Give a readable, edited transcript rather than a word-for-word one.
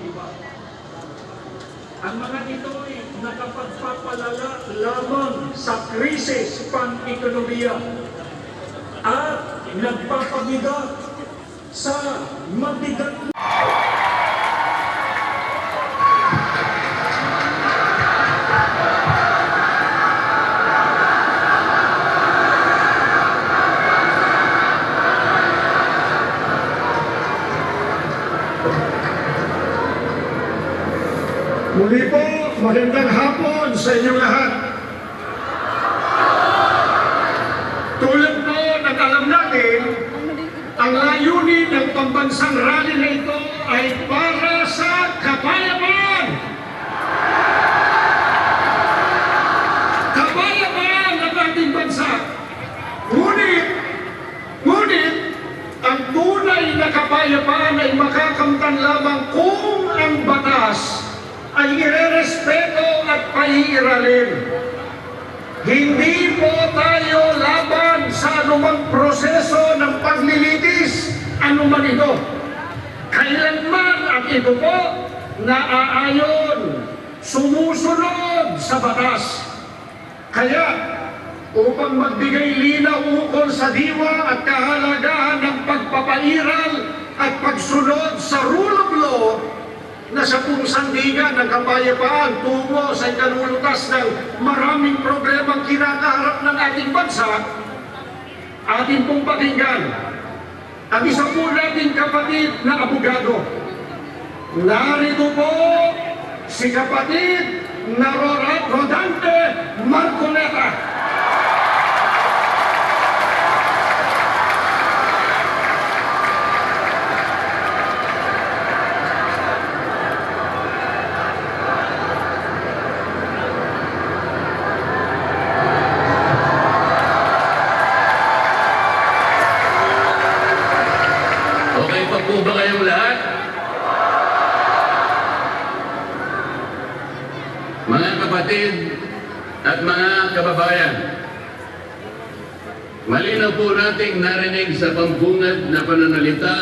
iba. Ang mga ito ay nakapagpapalala lamang sa krisis pang-ekonomiya at nagpapabigat sa mabigat. Muli po, magandang hapon sa inyong lahat. Tulad po ng alam natin, ang layunin ng pambansang rally na ito ay para sa kapayapaan. Kapayapaan ng ating bansa. Ngunit, ang tunay na kapayapaan ay makakamtan lamang kung ang batas ay irerespeto at paiiralin. Hindi po tayo laban sa anumang proseso ng paglilitis, anuman ito. Kailanman at ito po naaayon, sumusunod sa batas. Kaya, upang magbigay linaw ukol sa diwa at kahalagahan ng pagpapairal at pagsunod sa rule of law, na sa pungsandigan ng kapayapaan tungo sa ikalulutas ng maraming problemang kinakaharap ng ating bansa, atin pong pakinggan ang isa po nating kapatid na abogado. Narito po si kapatid na Rodante Marcoleta. Okay pa po ba kayong lahat? Mga kapatid at mga kababayan, malinaw po nating narinig sa pambungad na pananalita